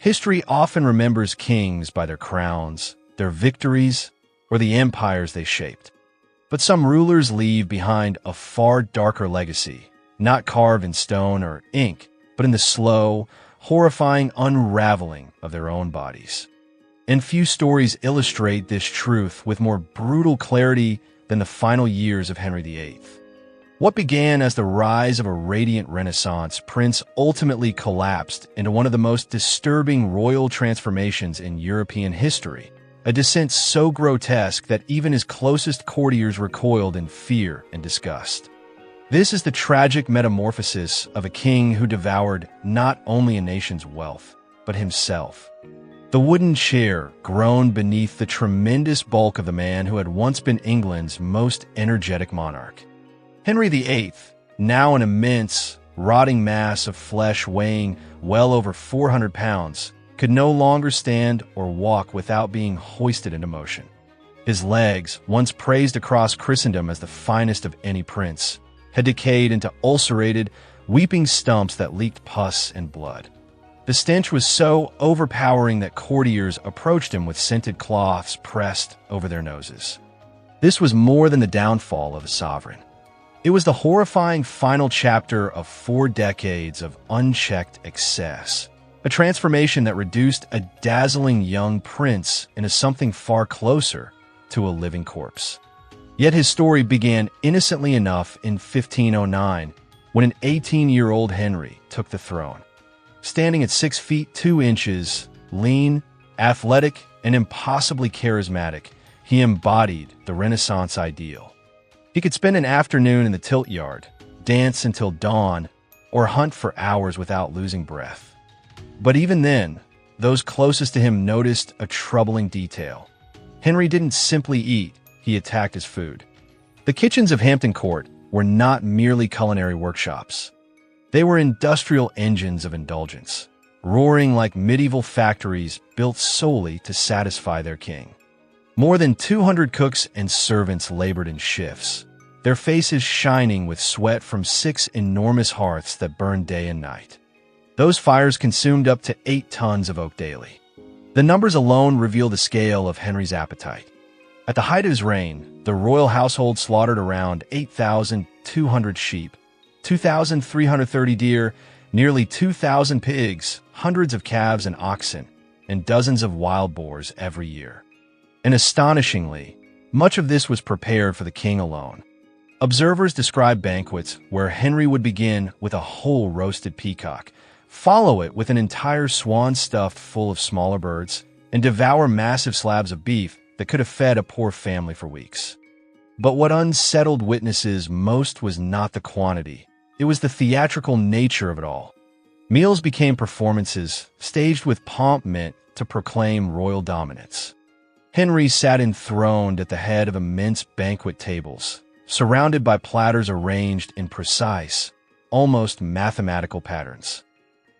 History often remembers kings by their crowns, their victories, or the empires they shaped. But some rulers leave behind a far darker legacy, not carved in stone or ink, but in the slow, horrifying unraveling of their own bodies. And few stories illustrate this truth with more brutal clarity than the final years of Henry VIII. What began as the rise of a radiant Renaissance prince ultimately collapsed into one of the most disturbing royal transformations in European history, a descent so grotesque that even his closest courtiers recoiled in fear and disgust. This is the tragic metamorphosis of a king who devoured not only a nation's wealth, but himself. The wooden chair groaned beneath the tremendous bulk of the man who had once been England's most energetic monarch. Henry VIII, now an immense, rotting mass of flesh weighing well over 400 pounds, could no longer stand or walk without being hoisted into motion. His legs, once praised across Christendom as the finest of any prince, had decayed into ulcerated, weeping stumps that leaked pus and blood. The stench was so overpowering that courtiers approached him with scented cloths pressed over their noses. This was more than the downfall of a sovereign. It was the horrifying final chapter of 4 decades of unchecked excess, a transformation that reduced a dazzling young prince into something far closer to a living corpse. Yet his story began innocently enough in 1509, when an 18-year-old Henry took the throne. Standing at 6 feet 2 inches, lean, athletic, and impossibly charismatic, he embodied the Renaissance ideal. He could spend an afternoon in the tilt yard, dance until dawn, or hunt for hours without losing breath. But even then, those closest to him noticed a troubling detail. Henry didn't simply eat, he attacked his food. The kitchens of Hampton Court were not merely culinary workshops. They were industrial engines of indulgence, roaring like medieval factories built solely to satisfy their king. More than 200 cooks and servants labored in shifts, their faces shining with sweat from 6 enormous hearths that burned day and night. Those fires consumed up to 8 tons of oak daily. The numbers alone reveal the scale of Henry's appetite. At the height of his reign, the royal household slaughtered around 8,200 sheep, 2,330 deer, nearly 2,000 pigs, hundreds of calves and oxen, and dozens of wild boars every year. And astonishingly, much of this was prepared for the king alone. Observers describe banquets where Henry would begin with a whole roasted peacock, follow it with an entire swan stuffed full of smaller birds, and devour massive slabs of beef that could have fed a poor family for weeks. But what unsettled witnesses most was not the quantity. It was the theatrical nature of it all. Meals became performances, staged with pomp meant to proclaim royal dominance. Henry sat enthroned at the head of immense banquet tables, surrounded by platters arranged in precise, almost mathematical patterns.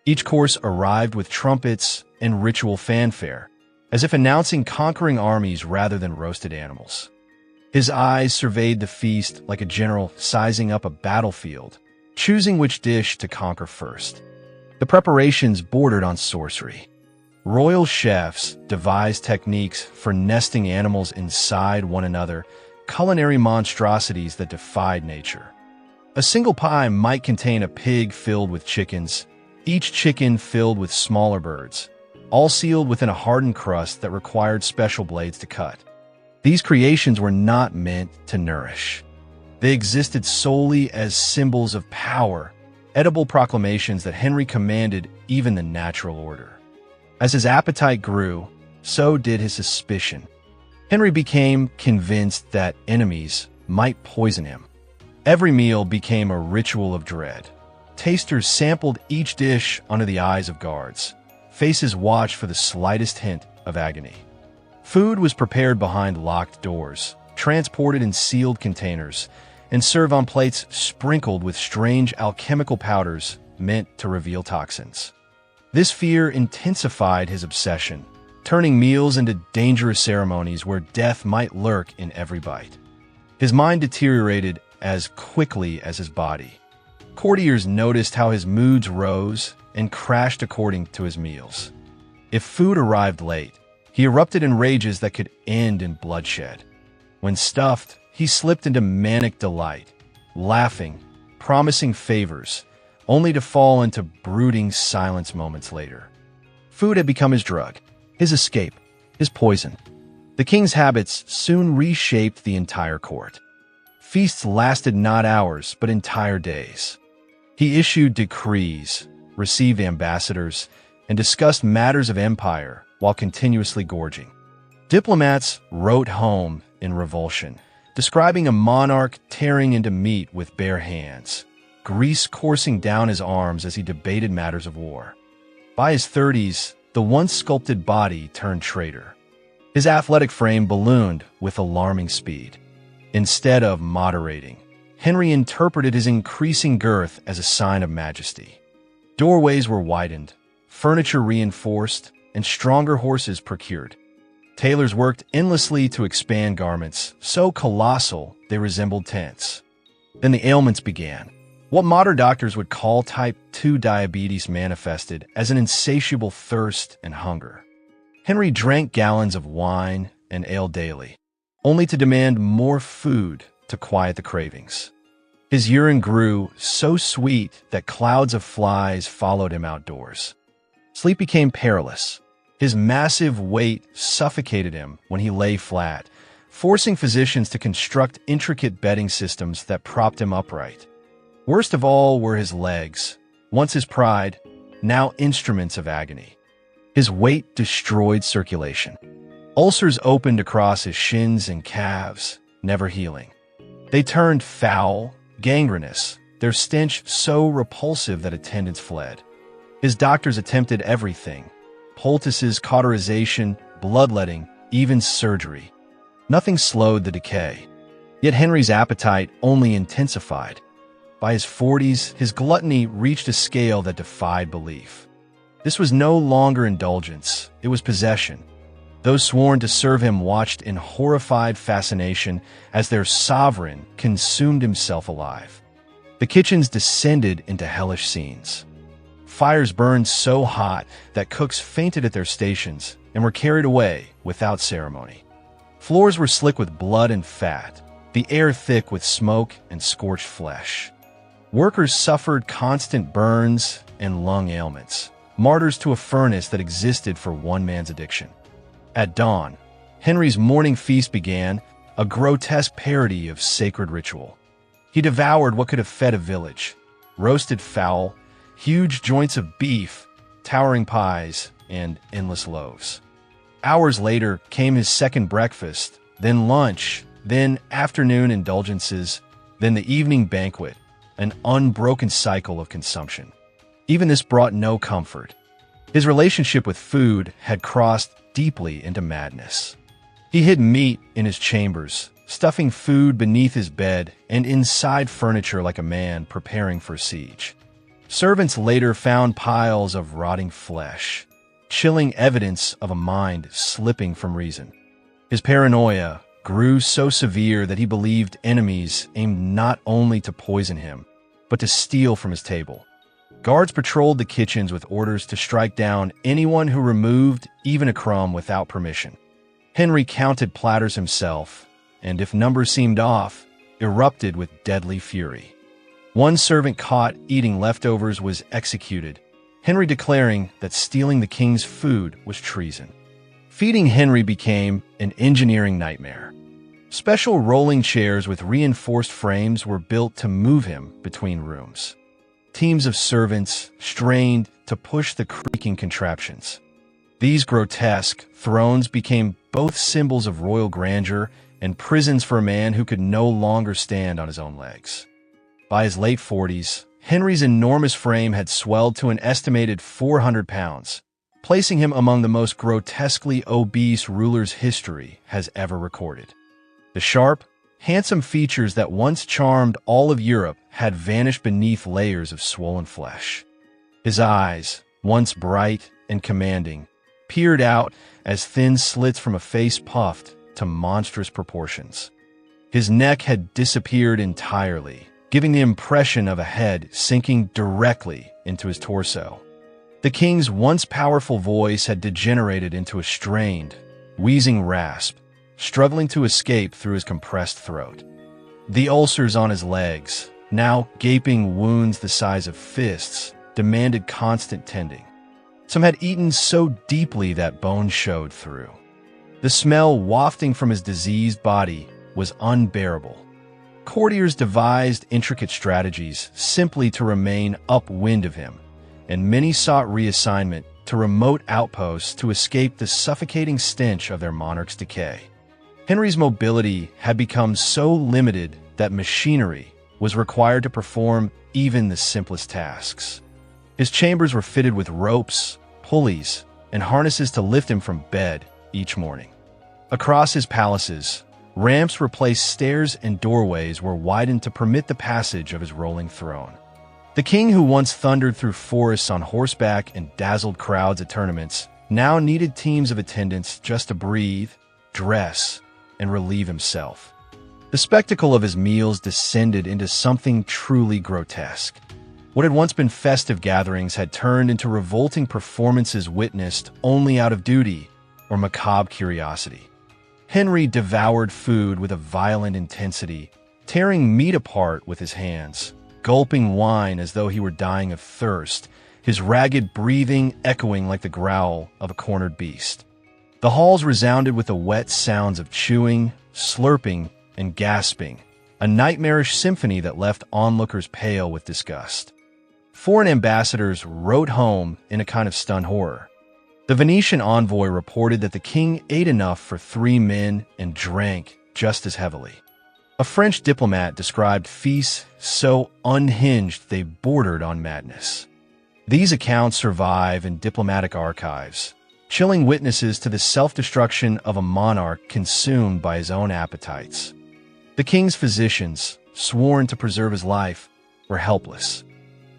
Each course arrived with trumpets and ritual fanfare, as if announcing conquering armies rather than roasted animals. His eyes surveyed the feast like a general sizing up a battlefield, choosing which dish to conquer first. The preparations bordered on sorcery. Royal chefs devised techniques for nesting animals inside one another, culinary monstrosities that defied nature. A single pie might contain a pig filled with chickens, each chicken filled with smaller birds, all sealed within a hardened crust that required special blades to cut. These creations were not meant to nourish. They existed solely as symbols of power, edible proclamations that Henry commanded even the natural order. As his appetite grew, so did his suspicion. Henry became convinced that enemies might poison him. Every meal became a ritual of dread. Tasters sampled each dish under the eyes of guards. Faces watched for the slightest hint of agony. Food was prepared behind locked doors, transported in sealed containers, and served on plates sprinkled with strange alchemical powders meant to reveal toxins. This fear intensified his obsession, turning meals into dangerous ceremonies where death might lurk in every bite. His mind deteriorated as quickly as his body. Courtiers noticed how his moods rose and crashed according to his meals. If food arrived late, he erupted in rages that could end in bloodshed. When stuffed, he slipped into manic delight, laughing, promising favors, only to fall into brooding silence moments later. Food had become his drug, his escape, his poison. The king's habits soon reshaped the entire court. Feasts lasted not hours, but entire days. He issued decrees, received ambassadors, and discussed matters of empire while continuously gorging. Diplomats wrote home in revulsion, describing a monarch tearing into meat with bare hands, grease coursing down his arms as he debated matters of war. By his 30s, the once sculpted body turned traitor. His athletic frame ballooned with alarming speed. Instead of moderating, Henry interpreted his increasing girth as a sign of majesty. Doorways were widened, furniture reinforced, and stronger horses procured. Tailors worked endlessly to expand garments, so colossal they resembled tents. Then the ailments began. What modern doctors would call type 2 diabetes manifested as an insatiable thirst and hunger. Henry drank gallons of wine and ale daily, only to demand more food to quiet the cravings. His urine grew so sweet that clouds of flies followed him outdoors. Sleep became perilous. His massive weight suffocated him when he lay flat, forcing physicians to construct intricate bedding systems that propped him upright. Worst of all were his legs, once his pride, now instruments of agony. His weight destroyed circulation. Ulcers opened across his shins and calves, never healing. They turned foul, gangrenous, their stench so repulsive that attendants fled. His doctors attempted everything: poultices, cauterization, bloodletting, even surgery. Nothing slowed the decay. Yet Henry's appetite only intensified. By his 40s, his gluttony reached a scale that defied belief. This was no longer indulgence, it was possession. Those sworn to serve him watched in horrified fascination as their sovereign consumed himself alive. The kitchens descended into hellish scenes. Fires burned so hot that cooks fainted at their stations and were carried away without ceremony. Floors were slick with blood and fat, the air thick with smoke and scorched flesh. Workers suffered constant burns and lung ailments, martyrs to a furnace that existed for one man's addiction. At dawn, Henry's morning feast began, a grotesque parody of sacred ritual. He devoured what could have fed a village: roasted fowl, huge joints of beef, towering pies, and endless loaves. Hours later came his second breakfast, then lunch, then afternoon indulgences, then the evening banquet, an unbroken cycle of consumption. Even this brought no comfort. His relationship with food had crossed deeply into madness. He hid meat in his chambers, stuffing food beneath his bed and inside furniture like a man preparing for siege. Servants later found piles of rotting flesh, chilling evidence of a mind slipping from reason. His paranoia grew so severe that he believed enemies aimed not only to poison him, but to steal from his table. Guards patrolled the kitchens with orders to strike down anyone who removed even a crumb without permission. Henry counted platters himself, and if numbers seemed off, erupted with deadly fury. One servant caught eating leftovers was executed, Henry declaring that stealing the king's food was treason. Feeding Henry became an engineering nightmare. Special rolling chairs with reinforced frames were built to move him between rooms. Teams of servants strained to push the creaking contraptions. These grotesque thrones became both symbols of royal grandeur and prisons for a man who could no longer stand on his own legs. By his late 40s, Henry's enormous frame had swelled to an estimated 400 pounds, placing him among the most grotesquely obese rulers history has ever recorded. The sharp, handsome features that once charmed all of Europe had vanished beneath layers of swollen flesh. His eyes, once bright and commanding, peered out as thin slits from a face puffed to monstrous proportions. His neck had disappeared entirely, giving the impression of a head sinking directly into his torso. The king's once powerful voice had degenerated into a strained, wheezing rasp, struggling to escape through his compressed throat. The ulcers on his legs, now gaping wounds the size of fists, demanded constant tending. Some had eaten so deeply that bone showed through. The smell wafting from his diseased body was unbearable. Courtiers devised intricate strategies simply to remain upwind of him, and many sought reassignment to remote outposts to escape the suffocating stench of their monarch's decay. Henry's mobility had become so limited that machinery was required to perform even the simplest tasks. His chambers were fitted with ropes, pulleys, and harnesses to lift him from bed each morning. Across his palaces, ramps replaced stairs and doorways were widened to permit the passage of his rolling throne. The king who once thundered through forests on horseback and dazzled crowds at tournaments now needed teams of attendants just to breathe, dress, and relieve himself. The spectacle of his meals descended into something truly grotesque. What had once been festive gatherings had turned into revolting performances witnessed only out of duty or macabre curiosity. Henry devoured food with a violent intensity, tearing meat apart with his hands, gulping wine as though he were dying of thirst, his ragged breathing echoing like the growl of a cornered beast. The halls resounded with the wet sounds of chewing, slurping, and gasping, a nightmarish symphony that left onlookers pale with disgust. Foreign ambassadors wrote home in a kind of stunned horror. The Venetian envoy reported that the king ate enough for 3 men and drank just as heavily. A French diplomat described feasts so unhinged they bordered on madness. These accounts survive in diplomatic archives, chilling witnesses to the self-destruction of a monarch consumed by his own appetites. The king's physicians, sworn to preserve his life, were helpless.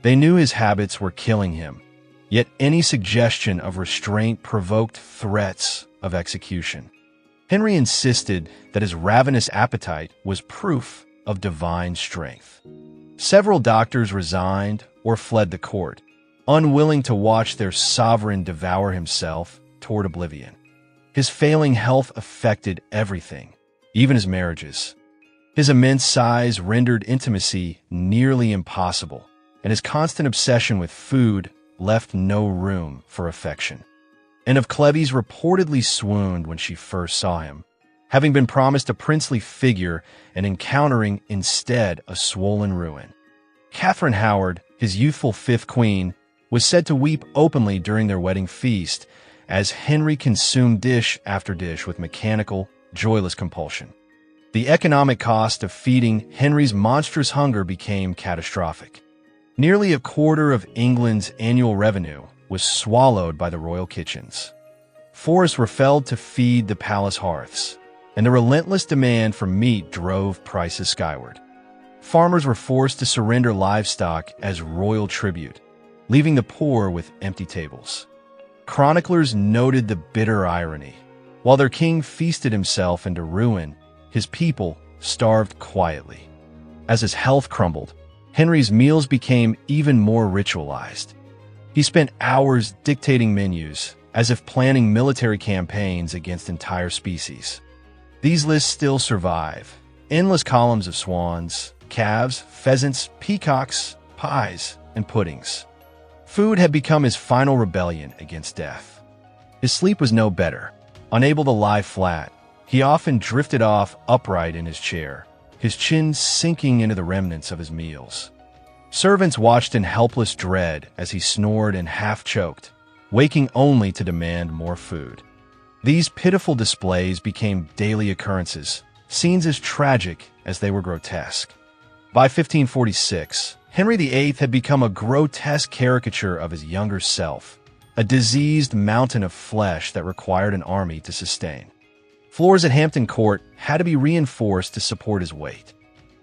They knew his habits were killing him, yet any suggestion of restraint provoked threats of execution. Henry insisted that his ravenous appetite was proof of divine strength. Several doctors resigned or fled the court, unwilling to watch their sovereign devour himself toward oblivion. His failing health affected everything, even his marriages. His immense size rendered intimacy nearly impossible, and his constant obsession with food left no room for affection. And of Cleves reportedly swooned when she first saw him, having been promised a princely figure and encountering instead a swollen ruin. Catherine Howard, his youthful fifth queen, was said to weep openly during their wedding feast as Henry consumed dish after dish with mechanical, joyless compulsion. The economic cost of feeding Henry's monstrous hunger became catastrophic. Nearly a quarter of England's annual revenue was swallowed by the royal kitchens. Forests were felled to feed the palace hearths, and the relentless demand for meat drove prices skyward. Farmers were forced to surrender livestock as royal tribute, leaving the poor with empty tables. Chroniclers noted the bitter irony. While their king feasted himself into ruin, his people starved quietly. As his health crumbled, Henry's meals became even more ritualized. He spent hours dictating menus, as if planning military campaigns against entire species. These lists still survive, endless columns of swans, calves, pheasants, peacocks, pies, and puddings. Food had become his final rebellion against death. His sleep was no better. Unable to lie flat, he often drifted off upright in his chair, his chin sinking into the remnants of his meals. Servants watched in helpless dread as he snored and half-choked, waking only to demand more food. These pitiful displays became daily occurrences, scenes as tragic as they were grotesque. By 1546, Henry VIII had become a grotesque caricature of his younger self, a diseased mountain of flesh that required an army to sustain. Floors at Hampton Court had to be reinforced to support his weight.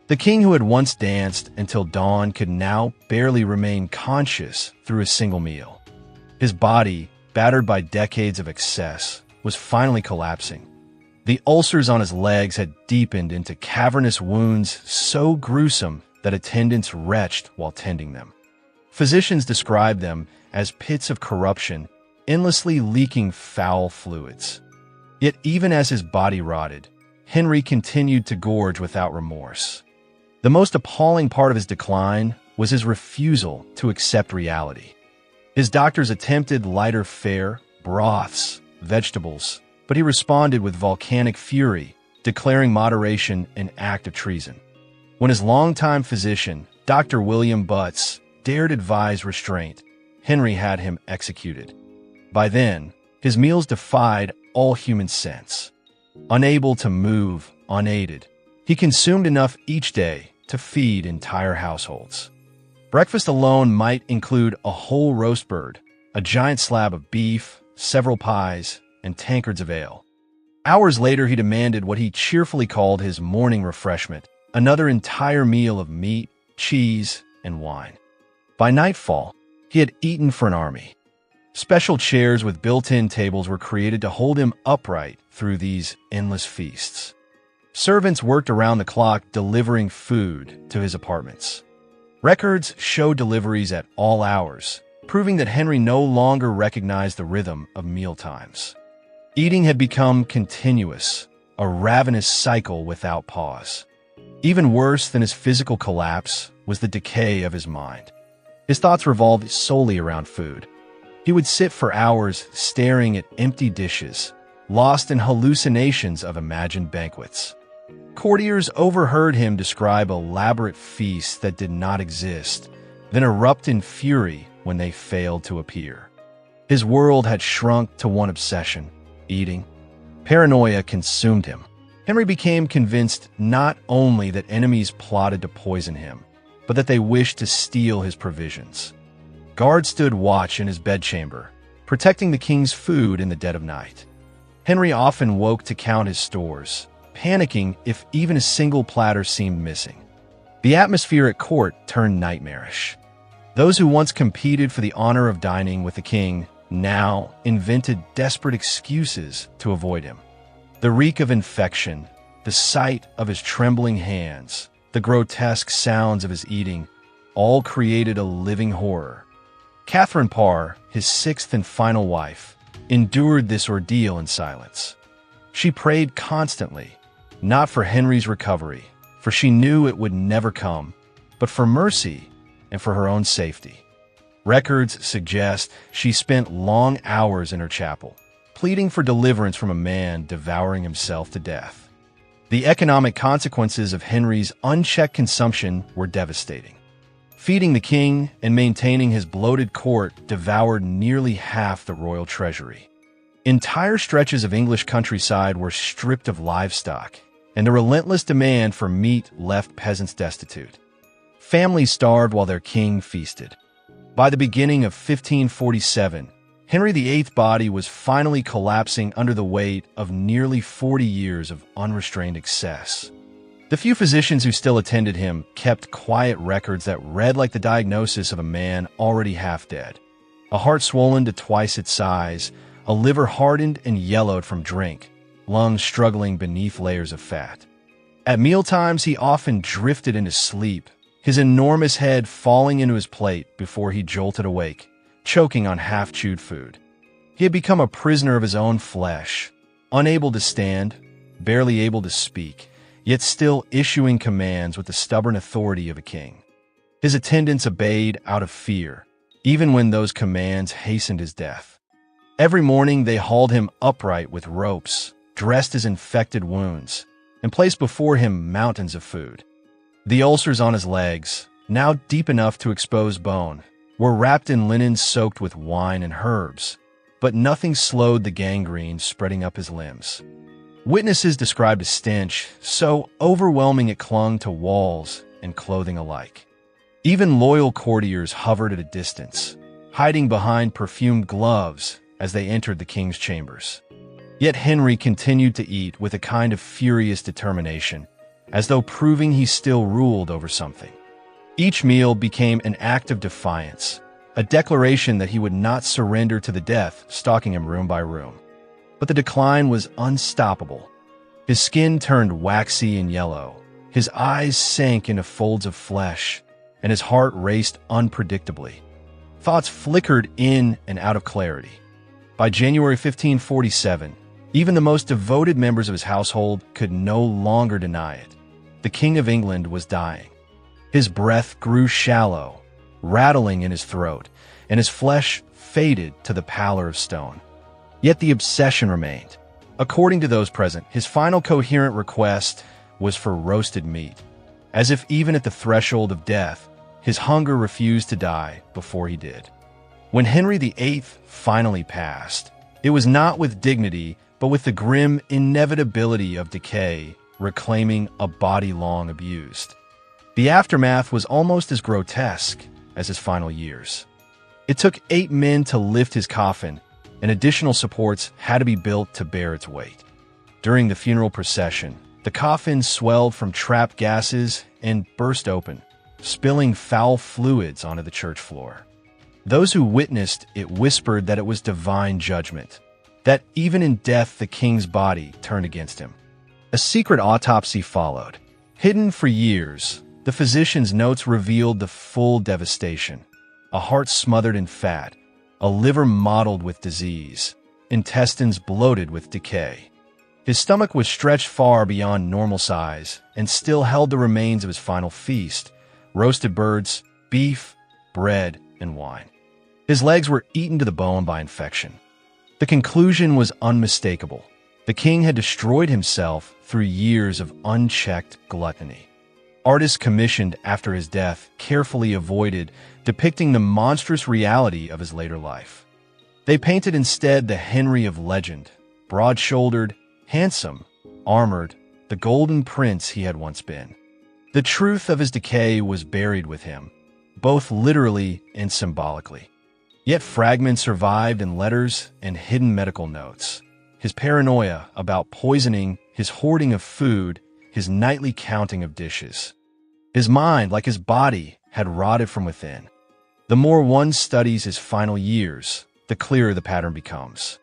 The king who had once danced until dawn could now barely remain conscious through a single meal. His body, battered by decades of excess, was finally collapsing. The ulcers on his legs had deepened into cavernous wounds so gruesome that attendants retched while tending them. Physicians described them as pits of corruption, endlessly leaking foul fluids. Yet even as his body rotted, Henry continued to gorge without remorse. The most appalling part of his decline was his refusal to accept reality. His doctors attempted lighter fare, broths, vegetables, but he responded with volcanic fury, declaring moderation an act of treason. When his longtime physician, Dr. William Butts, dared advise restraint, Henry had him executed. By then, his meals defied all human sense. Unable to move unaided, he consumed enough each day to feed entire households. Breakfast alone might include a whole roast bird, a giant slab of beef, several pies, and tankards of ale. Hours later, he demanded what he cheerfully called his morning refreshment, another entire meal of meat, cheese, and wine. By nightfall, he had eaten for an army. Special chairs with built-in tables were created to hold him upright through these endless feasts. Servants worked around the clock delivering food to his apartments. Records show deliveries at all hours, proving that Henry no longer recognized the rhythm of mealtimes. Eating had become continuous, a ravenous cycle without pause. Even worse than his physical collapse was the decay of his mind. His thoughts revolved solely around food. He would sit for hours staring at empty dishes, lost in hallucinations of imagined banquets. Courtiers overheard him describe elaborate feasts that did not exist, then erupt in fury when they failed to appear. His world had shrunk to one obsession: eating. Paranoia consumed him. Henry became convinced not only that enemies plotted to poison him, but that they wished to steal his provisions. Guards stood watch in his bedchamber, protecting the king's food in the dead of night. Henry often woke to count his stores, panicking if even a single platter seemed missing. The atmosphere at court turned nightmarish. Those who once competed for the honor of dining with the king now invented desperate excuses to avoid him. The reek of infection, the sight of his trembling hands, the grotesque sounds of his eating, all created a living horror. Catherine Parr, his sixth and final wife, endured this ordeal in silence. She prayed constantly, not for Henry's recovery, for she knew it would never come, but for mercy and for her own safety. Records suggest she spent long hours in her chapel, pleading for deliverance from a man devouring himself to death. The economic consequences of Henry's unchecked consumption were devastating. Feeding the king and maintaining his bloated court devoured nearly half the royal treasury. Entire stretches of English countryside were stripped of livestock, and the relentless demand for meat left peasants destitute. Families starved while their king feasted. By the beginning of 1547, Henry VIII's body was finally collapsing under the weight of nearly 40 years of unrestrained excess. The few physicians who still attended him kept quiet records that read like the diagnosis of a man already half dead. A heart swollen to twice its size, a liver hardened and yellowed from drink, lungs struggling beneath layers of fat. At mealtimes, he often drifted into sleep, his enormous head falling into his plate before he jolted awake, choking on half-chewed food. He had become a prisoner of his own flesh, unable to stand, barely able to speak, yet still issuing commands with the stubborn authority of a king. His attendants obeyed out of fear, even when those commands hastened his death. Every morning they hauled him upright with ropes, dressed his infected wounds, and placed before him mountains of food. The ulcers on his legs, now deep enough to expose bone, were wrapped in linen soaked with wine and herbs, but nothing slowed the gangrene spreading up his limbs. Witnesses described a stench so overwhelming it clung to walls and clothing alike. Even loyal courtiers hovered at a distance, hiding behind perfumed gloves as they entered the king's chambers. Yet Henry continued to eat with a kind of furious determination, as though proving he still ruled over something. Each meal became an act of defiance, a declaration that he would not surrender to the death stalking him room by room. But the decline was unstoppable. His skin turned waxy and yellow, his eyes sank into folds of flesh, and his heart raced unpredictably. Thoughts flickered in and out of clarity. By January 1547, even the most devoted members of his household could no longer deny it. The King of England was dying. His breath grew shallow, rattling in his throat, and his flesh faded to the pallor of stone. Yet the obsession remained. According to those present, his final coherent request was for roasted meat. As if even at the threshold of death, his hunger refused to die before he did. When Henry VIII finally passed, it was not with dignity, but with the grim inevitability of decay reclaiming a body long abused. The aftermath was almost as grotesque as his final years. It took 8 men to lift his coffin, and additional supports had to be built to bear its weight. During the funeral procession, the coffin swelled from trapped gases and burst open, spilling foul fluids onto the church floor. Those who witnessed it whispered that it was divine judgment, that even in death the king's body turned against him. A secret autopsy followed. Hidden for years, the physician's notes revealed the full devastation: a heart smothered in fat, a liver mottled with disease, intestines bloated with decay. His stomach was stretched far beyond normal size and still held the remains of his final feast: roasted birds, beef, bread, and wine. His legs were eaten to the bone by infection. The conclusion was unmistakable. The king had destroyed himself through years of unchecked gluttony. Artists commissioned after his death carefully avoided depicting the monstrous reality of his later life. They painted instead the Henry of legend, broad-shouldered, handsome, armored, the golden prince he had once been. The truth of his decay was buried with him, both literally and symbolically. Yet fragments survived in letters and hidden medical notes. His paranoia about poisoning, his hoarding of food, his nightly counting of dishes. His mind, like his body, had rotted from within. The more one studies his final years, the clearer the pattern becomes.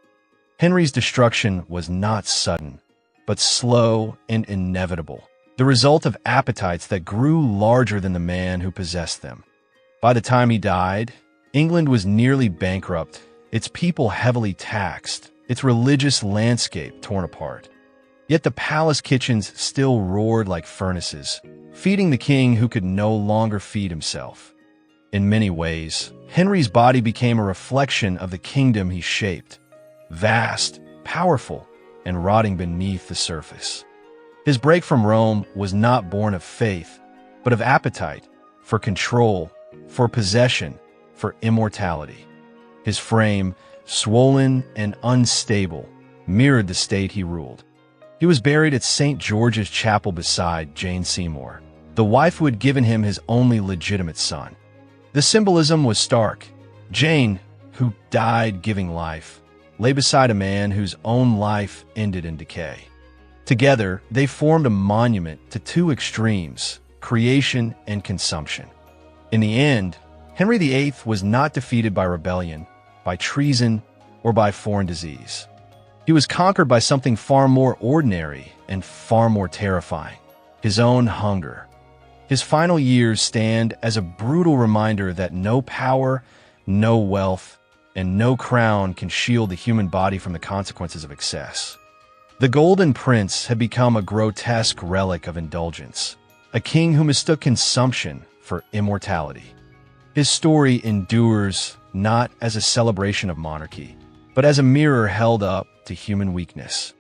Henry's destruction was not sudden, but slow and inevitable, the result of appetites that grew larger than the man who possessed them. By the time he died, England was nearly bankrupt, its people heavily taxed, its religious landscape torn apart. Yet the palace kitchens still roared like furnaces, feeding the king who could no longer feed himself. In many ways, Henry's body became a reflection of the kingdom he shaped, vast, powerful, and rotting beneath the surface. His break from Rome was not born of faith, but of appetite, for control, for possession, for immortality. His frame, swollen and unstable, mirrored the state he ruled. He was buried at St. George's Chapel beside Jane Seymour, the wife who had given him his only legitimate son. The symbolism was stark. Jane, who died giving life, lay beside a man whose own life ended in decay. Together, they formed a monument to two extremes: creation and consumption. In the end, Henry VIII was not defeated by rebellion, by treason, or by foreign disease. He was conquered by something far more ordinary and far more terrifying: his own hunger. His final years stand as a brutal reminder that no power, no wealth, and no crown can shield the human body from the consequences of excess. The Golden Prince had become a grotesque relic of indulgence, a king who mistook consumption for immortality. His story endures not as a celebration of monarchy, but as a mirror held up to human weakness.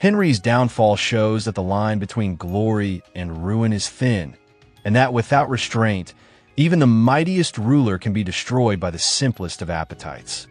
Henry's downfall shows that the line between glory and ruin is thin, and that without restraint, even the mightiest ruler can be destroyed by the simplest of appetites.